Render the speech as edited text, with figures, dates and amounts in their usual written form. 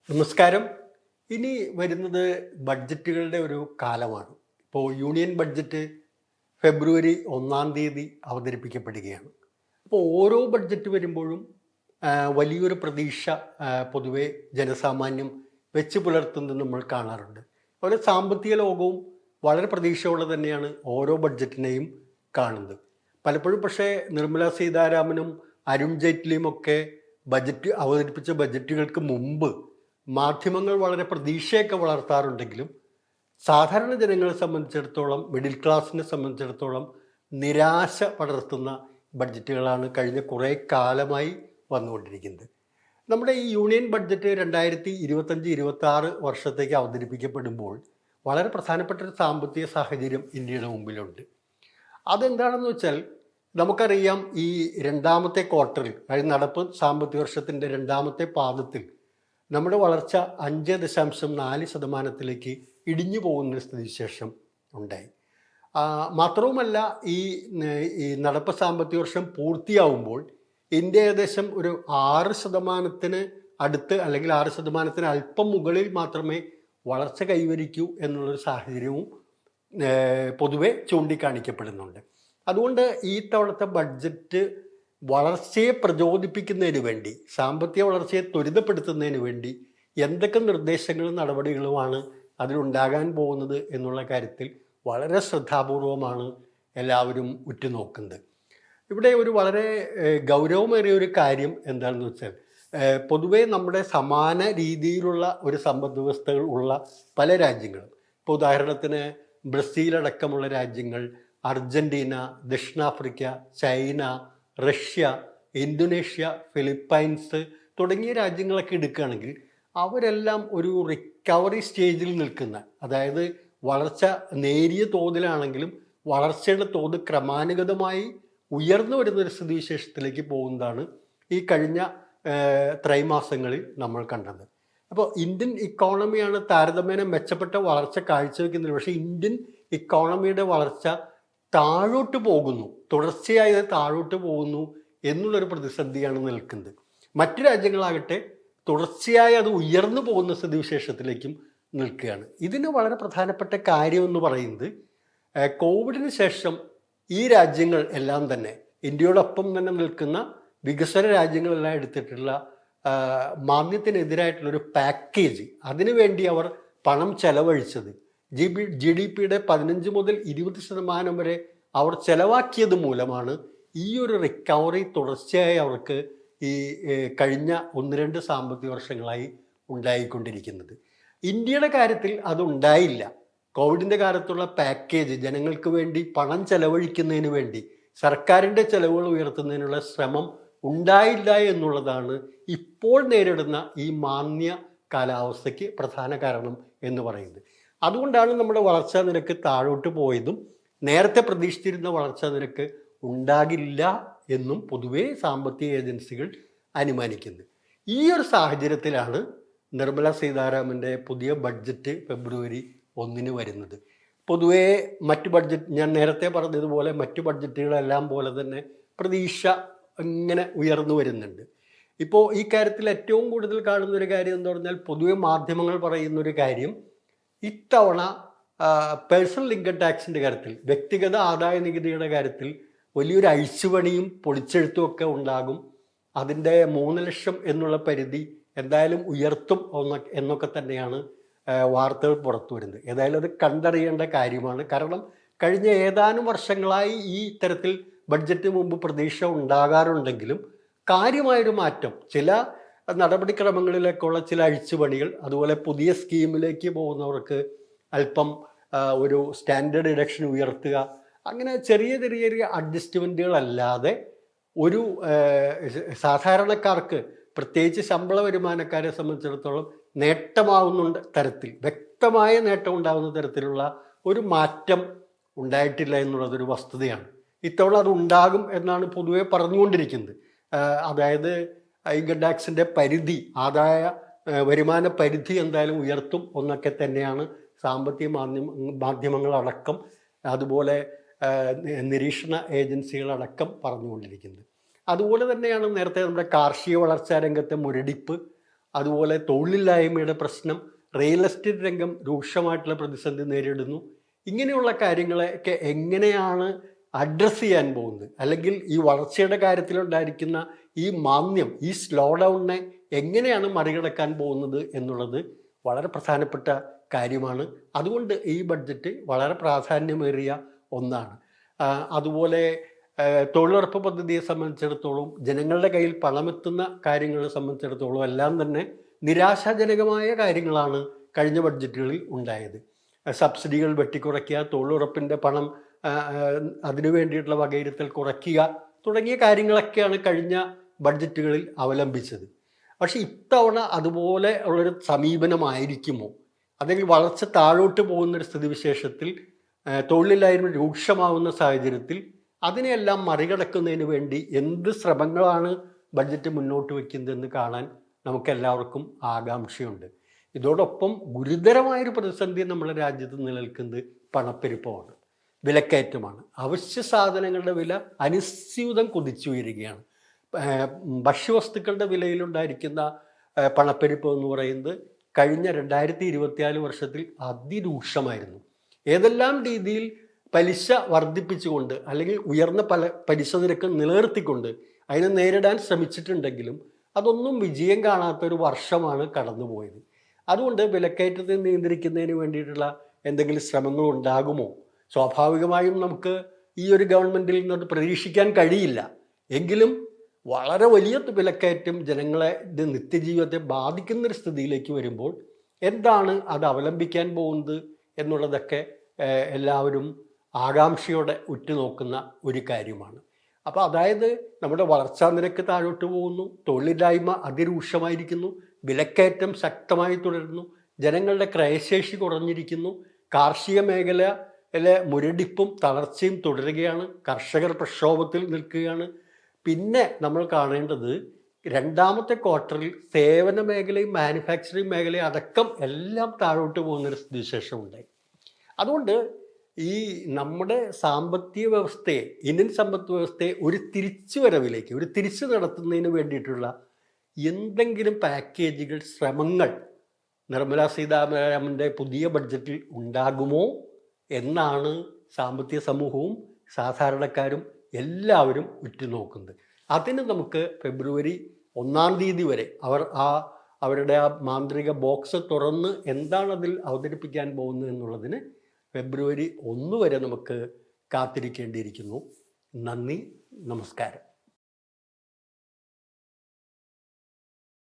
നമസ്കാരം. ഇനി വരുന്നത് ബഡ്ജറ്റുകളുടെ ഒരു കാലമാണ്. ഇപ്പോൾ യൂണിയൻ ബഡ്ജറ്റ് ഫെബ്രുവരി 1 അവതരിപ്പിക്കപ്പെടുകയാണ്. അപ്പോൾ ഓരോ ബഡ്ജറ്റ് വരുമ്പോഴും വലിയൊരു പ്രതീക്ഷ പൊതുവെ ജനസാമാന്യം വെച്ച് പുലർത്തുന്നത് നമ്മൾ കാണാറുണ്ട്. അതുപോലെ സാമ്പത്തിക ലോകവും വളരെ പ്രതീക്ഷയോടെ തന്നെയാണ് ഓരോ ബഡ്ജറ്റിനെയും കാണുന്നത്. പലപ്പോഴും പക്ഷേ നിർമ്മല സീതാരാമനും അരുൺ ജെയ്റ്റ്ലിയും ഒക്കെ ബജറ്റ് അവതരിപ്പിച്ച ബജറ്റുകൾക്ക് മുമ്പ് മാധ്യമങ്ങൾ വളരെ പ്രതീക്ഷയൊക്കെ വളർത്താറുണ്ടെങ്കിലും സാധാരണ ജനങ്ങളെ സംബന്ധിച്ചിടത്തോളം, മിഡിൽ ക്ലാസ്സിനെ സംബന്ധിച്ചിടത്തോളം നിരാശ പടർത്തുന്ന ബഡ്ജറ്റുകളാണ് കഴിഞ്ഞ കുറേ കാലമായി വന്നുകൊണ്ടിരിക്കുന്നത്. നമ്മുടെ ഈ യൂണിയൻ ബഡ്ജറ്റ് 2025-26 വർഷത്തേക്ക് അവതരിപ്പിക്കപ്പെടുമ്പോൾ വളരെ പ്രധാനപ്പെട്ട ഒരു സാമ്പത്തിക സാഹചര്യം ഇന്ത്യയുടെ മുമ്പിലുണ്ട്. അതെന്താണെന്ന് വെച്ചാൽ, നമുക്കറിയാം ഈ രണ്ടാമത്തെ ക്വാർട്ടറിൽ, അതായത് നടപ്പ് സാമ്പത്തിക വർഷത്തിൻ്റെ രണ്ടാമത്തെ പാദത്തിൽ നമ്മുടെ വളർച്ച 5.4% ഇടിഞ്ഞു പോകുന്ന സ്ഥിതിവിശേഷം ഉണ്ടായി. മാത്രവുമല്ല, ഈ നടപ്പ് സാമ്പത്തിക വർഷം പൂർത്തിയാവുമ്പോൾ ഇന്ത്യ ഏകദേശം ഒരു 6% അടുത്ത്, അല്ലെങ്കിൽ 6% അല്പം മുകളിൽ മാത്രമേ വളർച്ച കൈവരിക്കൂ എന്നുള്ളൊരു സാഹചര്യവും പൊതുവെ ചൂണ്ടിക്കാണിക്കപ്പെടുന്നുണ്ട്. അതുകൊണ്ട് ഈ തവണത്തെ ബഡ്ജറ്റ് വളർച്ചയെ പ്രചോദിപ്പിക്കുന്നതിന് വേണ്ടി, സാമ്പത്തിക വളർച്ചയെ ത്വരിതപ്പെടുത്തുന്നതിന് വേണ്ടി എന്തൊക്കെ നിർദ്ദേശങ്ങളും നടപടികളുമാണ് അതിലുണ്ടാകാൻ പോകുന്നത് എന്നുള്ള കാര്യത്തിൽ വളരെ ശ്രദ്ധാപൂർവമാണ് എല്ലാവരും ഉറ്റുനോക്കുന്നത്. ഇവിടെ ഒരു വളരെ ഗൗരവമേറിയ ഒരു കാര്യം എന്താണെന്ന് വെച്ചാൽ, പൊതുവേ നമ്മുടെ സമാന രീതിയിലുള്ള ഒരു സമ്പദ് വ്യവസ്ഥകൾ ഉള്ള പല രാജ്യങ്ങളും, ഇപ്പോൾ ഉദാഹരണത്തിന് ബ്രസീലടക്കമുള്ള രാജ്യങ്ങൾ, അർജൻറ്റീന, ദക്ഷിണാഫ്രിക്ക, ചൈന, റഷ്യ, ഇന്തോനേഷ്യ, ഫിലിപ്പൈൻസ് തുടങ്ങിയ രാജ്യങ്ങളൊക്കെ എടുക്കുകയാണെങ്കിൽ അവരെല്ലാം ഒരു റിക്കവറി സ്റ്റേജിൽ നിൽക്കുന്ന, അതായത് വളർച്ച നേരിയ തോതിലാണെങ്കിലും വളർച്ചയുടെ തോത് ക്രമാനുഗതമായി ഉയർന്നു വരുന്നൊരു സ്ഥിതിവിശേഷത്തിലേക്ക് പോകുന്നതാണ് ഈ കഴിഞ്ഞ ത്രൈമാസങ്ങളിൽ നമ്മൾ കണ്ടത്. അപ്പോൾ ഇന്ത്യൻ ഇക്കോണമിയാണ് താരതമ്യേന മെച്ചപ്പെട്ട വളർച്ച കാഴ്ചവെക്കുന്നത്. പക്ഷേ ഇന്ത്യൻ ഇക്കോണമിയുടെ വളർച്ച താഴോട്ട് പോകുന്നു, തുടർച്ചയായി താഴോട്ട് പോകുന്നു എന്നുള്ളൊരു പ്രതിസന്ധിയാണ് നിൽക്കുന്നത്. മറ്റു രാജ്യങ്ങളാകട്ടെ തുടർച്ചയായി അത് ഉയർന്നു പോകുന്ന സ്ഥിതിവിശേഷത്തിലേക്കും നിൽക്കുകയാണ്. ഇതിന് വളരെ പ്രധാനപ്പെട്ട കാര്യം എന്ന് പറയുന്നത്, കോവിഡിന് ശേഷം ഈ രാജ്യങ്ങൾ എല്ലാം തന്നെ, ഇന്ത്യയോടൊപ്പം തന്നെ നിൽക്കുന്ന വികസന രാജ്യങ്ങളെല്ലാം എടുത്തിട്ടുള്ള മാന്ദ്യത്തിനെതിരായിട്ടുള്ളൊരു പാക്കേജ്, അതിനുവേണ്ടി അവർ പണം ചെലവഴിച്ചത് GDP-യുടെ 15 മുതൽ 20% വരെ അവർ ചെലവാക്കിയത് മൂലമാണ് ഈ ഒരു റിക്കവറി തുടർച്ചയായി അവർക്ക് ഈ കഴിഞ്ഞ 1-2 സാമ്പത്തിക വർഷങ്ങളായി ഉണ്ടായിക്കൊണ്ടിരിക്കുന്നത്. ഇന്ത്യയുടെ കാര്യത്തിൽ അതുണ്ടായില്ല. കോവിഡിൻ്റെ കാലത്തുള്ള പാക്കേജ്, ജനങ്ങൾക്ക് വേണ്ടി പണം ചെലവഴിക്കുന്നതിന് വേണ്ടി സർക്കാരിൻ്റെ ചെലവുകൾ ഉയർത്തുന്നതിനുള്ള ശ്രമം ഉണ്ടായില്ല എന്നുള്ളതാണ് ഇപ്പോൾ നേരിടുന്ന ഈ മാന്ദ്യ കാലാവസ്ഥയ്ക്ക് പ്രധാന കാരണം എന്ന് പറയുന്നത്. അതുകൊണ്ടാണ് നമ്മുടെ വളർച്ചാ നിരക്ക് താഴോട്ട് പോയതും നേരത്തെ പ്രതീക്ഷിച്ചിരുന്ന വളർച്ചാ നിരക്ക് ഉണ്ടാകില്ല എന്നും പൊതുവേ സാമ്പത്തിക ഏജൻസികൾ അനുമാനിക്കുന്നത്. ഈ ഒരു സാഹചര്യത്തിലാണ് നിർമ്മല സീതാരാമൻ്റെ പുതിയ ബഡ്ജറ്റ് ഫെബ്രുവരി 1 വരുന്നത്. പൊതുവേ മറ്റു ബഡ്ജറ്റ്, ഞാൻ നേരത്തെ പറഞ്ഞതുപോലെ മറ്റു ബഡ്ജറ്റുകളെല്ലാം പോലെ തന്നെ പ്രതീക്ഷ ഇങ്ങനെ ഉയർന്നു വരുന്നുണ്ട്. ഇപ്പോൾ ഈ കാര്യത്തിൽ ഏറ്റവും കൂടുതൽ കാണുന്നൊരു കാര്യം എന്ന് പറഞ്ഞാൽ, പൊതുവെ മാധ്യമങ്ങൾ പറയുന്നൊരു കാര്യം, ഇത്തവണ പേഴ്സണൽ ഇൻകം ടാക്സിൻ്റെ കാര്യത്തിൽ, വ്യക്തിഗത ആദായ നികുതിയുടെ കാര്യത്തിൽ വലിയൊരു അഴിച്ചുപണിയും പൊളിച്ചെഴുത്തും ഒക്കെ ഉണ്ടാകും. അതിൻ്റെ 3 ലക്ഷം എന്നുള്ള പരിധി എന്തായാലും ഉയർത്തും എന്നൊക്കെ തന്നെയാണ് വാർത്തകൾ പുറത്തു വരുന്നത്. ഏതായാലും അത് കണ്ടറിയേണ്ട കാര്യമാണ്. കാരണം കഴിഞ്ഞ ഏതാനും വർഷങ്ങളായി ഈ തരത്തിൽ ബഡ്ജറ്റ് മുമ്പ് പ്രതീക്ഷ ഉണ്ടാകാറുണ്ടെങ്കിലും കാര്യമായൊരു മാറ്റം, ചില നടപടിക്രമങ്ങളിലേക്കുള്ള ചില അഴിച്ചുപണികൾ, അതുപോലെ പുതിയ സ്കീമിലേക്ക് പോകുന്നവർക്ക് അല്പം ഒരു സ്റ്റാൻഡേർഡ് ഡിഡക്ഷൻ ഉയർത്തുക, അങ്ങനെ ചെറിയ ചെറിയ അഡ്ജസ്റ്റ്മെൻറ്റുകളല്ലാതെ ഒരു സാധാരണക്കാർക്ക്, പ്രത്യേകിച്ച് ശമ്പള വരുമാനക്കാരെ സംബന്ധിച്ചിടത്തോളം നേട്ടമാവുന്ന തരത്തിൽ, വ്യക്തമായ നേട്ടം ഉണ്ടാകുന്ന തരത്തിലുള്ള ഒരു മാറ്റം ഉണ്ടായിട്ടില്ല എന്നുള്ളതൊരു വസ്തുതയാണ്. ഇത്തവണ അത് ഉണ്ടാകും എന്നാണ് പൊതുവെ പറഞ്ഞുകൊണ്ടിരിക്കുന്നത്. അതായത് ഇൻകം ടാക്സിൻ്റെ പരിധി, ആദായ വരുമാന പരിധി എന്തായാലും ഉയർത്തും എന്നൊക്കെ തന്നെയാണ് സാമ്പത്തിക മാധ്യമങ്ങളടക്കം, അതുപോലെ നിരീക്ഷണ ഏജൻസികളടക്കം പറഞ്ഞുകൊണ്ടിരിക്കുന്നത്. അതുപോലെ തന്നെയാണ് നേരത്തെ നമ്മുടെ കാർഷിക വളർച്ചാ രംഗത്തെ മുരടിപ്പ്, അതുപോലെ തൊഴിലില്ലായ്മയുടെ പ്രശ്നം, റിയൽ എസ്റ്റേറ്റ് രംഗം രൂക്ഷമായിട്ടുള്ള പ്രതിസന്ധി നേരിടുന്നു. ഇങ്ങനെയുള്ള കാര്യങ്ങളെയൊക്കെ എങ്ങനെയാണ് അഡ്രസ്സ് ചെയ്യാൻ പോകുന്നത്, അല്ലെങ്കിൽ ഈ വളർച്ചയുടെ കാര്യത്തിലുണ്ടായിരിക്കുന്ന ഈ മാന്ദ്യം, ഈ സ്ലോ ഡൗണിനെ എങ്ങനെയാണ് മറികടക്കാൻ പോകുന്നത് എന്നുള്ളത് വളരെ പ്രധാനപ്പെട്ട കാര്യമാണ്. അതുകൊണ്ട് ഈ ബഡ്ജറ്റ് വളരെ പ്രാധാന്യമേറിയ ഒന്നാണ്. അതുപോലെ തൊഴിലുറപ്പ് പദ്ധതിയെ സംബന്ധിച്ചിടത്തോളം, ജനങ്ങളുടെ കയ്യിൽ പണമെത്തുന്ന കാര്യങ്ങളെ സംബന്ധിച്ചിടത്തോളം എല്ലാം തന്നെ നിരാശാജനകമായ കാര്യങ്ങളാണ് കഴിഞ്ഞ ബഡ്ജറ്റുകളിൽ ഉണ്ടായത്. സബ്സിഡികൾ വെട്ടിക്കുറയ്ക്കുക, തൊഴിലുറപ്പിൻ്റെ പണം അതിനു വേണ്ടിയിട്ടുള്ള വകയിരുത്തൽ കുറയ്ക്കുക തുടങ്ങിയ കാര്യങ്ങളൊക്കെയാണ് കഴിഞ്ഞ ബഡ്ജറ്റുകളിൽ അവലംബിച്ചത്. പക്ഷെ ഇത്തവണ അതുപോലെ ഉള്ളൊരു സമീപനമായിരിക്കുമോ, അല്ലെങ്കിൽ വളർച്ച താഴോട്ട് പോകുന്നൊരു സ്ഥിതിവിശേഷത്തിൽ, തൊഴിലില്ലായ്മ രൂക്ഷമാവുന്ന സാഹചര്യത്തിൽ അതിനെയെല്ലാം മറികടക്കുന്നതിന് വേണ്ടി എന്ത് ശ്രമങ്ങളാണ് ബഡ്ജറ്റ് മുന്നോട്ട് വയ്ക്കുന്നതെന്ന് കാണാൻ നമുക്കെല്ലാവർക്കും ആകാംക്ഷയുണ്ട്. ഇതോടൊപ്പം ഗുരുതരമായൊരു പ്രതിസന്ധി നമ്മുടെ രാജ്യത്ത് നിലനിൽക്കുന്നത് പണപ്പെരുപ്പമാണ്, വിലക്കയറ്റമാണ്. അവശ്യ സാധനങ്ങളുടെ വില അനുസ്യൂതം കുതിച്ചുയരുകയാണ്. ഭക്ഷ്യവസ്തുക്കളുടെ വിലയിലുണ്ടായിരിക്കുന്ന പണപ്പെരുപ്പം എന്ന് പറയുന്നത് കഴിഞ്ഞ 2024 വർഷത്തിൽ അതിരൂക്ഷമായിരുന്നു. ഏതെല്ലാം രീതിയിൽ പലിശ വർദ്ധിപ്പിച്ചുകൊണ്ട് അല്ലെങ്കിൽ ഉയർന്ന പലിശ നിരക്ക് നിലനിർത്തിക്കൊണ്ട് അതിനെ നേരിടാൻ ശ്രമിച്ചിട്ടുണ്ടെങ്കിലും അതൊന്നും വിജയം കാണാത്തൊരു വർഷമാണ് കടന്നുപോയത്. അതുകൊണ്ട് വിലക്കയറ്റത്തെ നിയന്ത്രിക്കുന്നതിന് വേണ്ടിയിട്ടുള്ള എന്തെങ്കിലും ശ്രമങ്ങൾ ഉണ്ടാകുമോ? സ്വാഭാവികമായും നമുക്ക് ഈ ഒരു ഗവൺമെൻറ്റിൽ നിന്നത് പ്രതീക്ഷിക്കാൻ കഴിയില്ല. എങ്കിലും വളരെ വലിയ വിലക്കയറ്റം ജനങ്ങളെ നിത്യജീവിതത്തെ ബാധിക്കുന്നൊരു സ്ഥിതിയിലേക്ക് വരുമ്പോൾ എന്താണ് അത് അവലംബിക്കാൻ പോകുന്നത് എന്നുള്ളതൊക്കെ എല്ലാവരും ആകാംക്ഷയോടെ ഉറ്റുനോക്കുന്ന ഒരു കാര്യമാണ്. അപ്പോൾ അതായത് നമ്മുടെ വളർച്ചാ നിരക്ക് താഴോട്ട് പോകുന്നു, തൊഴിലില്ലായ്മ അതിരൂക്ഷമായിരിക്കുന്നു, വിലക്കയറ്റം ശക്തമായി തുടരുന്നു, ജനങ്ങളുടെ ക്രയശേഷി കുറഞ്ഞിരിക്കുന്നു, കാർഷിക മേഖലയിലെ മുരടിപ്പും തളർച്ചയും തുടരുകയാണ്, കർഷകർ പ്രക്ഷോഭത്തിൽ നിൽക്കുകയാണ്. പിന്നെ നമ്മൾ കാണേണ്ടത് രണ്ടാമത്തെ ക്വാർട്ടറിൽ സേവന മേഖലയും മാനുഫാക്ചറിങ് മേഖലയും അടക്കം എല്ലാം താഴോട്ട് പോകുന്നൊരു സ്ഥിതിവിശേഷമുണ്ടായി. അതുകൊണ്ട് ഈ നമ്മുടെ സാമ്പത്തിക വ്യവസ്ഥയെ, ഇന്ത്യൻ സമ്പദ് വ്യവസ്ഥയെ ഒരു തിരിച്ചുവരവിലേക്ക്, ഒരു തിരിച്ചു നടത്തുന്നതിന് വേണ്ടിയിട്ടുള്ള എന്തെങ്കിലും പാക്കേജുകൾ, ശ്രമങ്ങൾ നിർമ്മലാ സീതാരാമൻ്റെ പുതിയ ബഡ്ജറ്റിൽ ഉണ്ടാകുമോ എന്നാണ് സാമ്പത്തിക സമൂഹവും സാധാരണക്കാരും എല്ലാവരും ഉറ്റുനോക്കുന്നത്. അതിന് നമുക്ക് ഫെബ്രുവരി 1 തീയതി വരെ അവരുടെ ആ മാന്ത്രിക ബോക്സ് തുറന്ന് എന്താണ് അതിൽ അവതരിപ്പിക്കാൻ പോകുന്നത് എന്നുള്ളതിന് ഫെബ്രുവരി 1 വരെ നമുക്ക് കാത്തിരിക്കേണ്ടിയിരിക്കുന്നു. നന്ദി, നമസ്കാരം.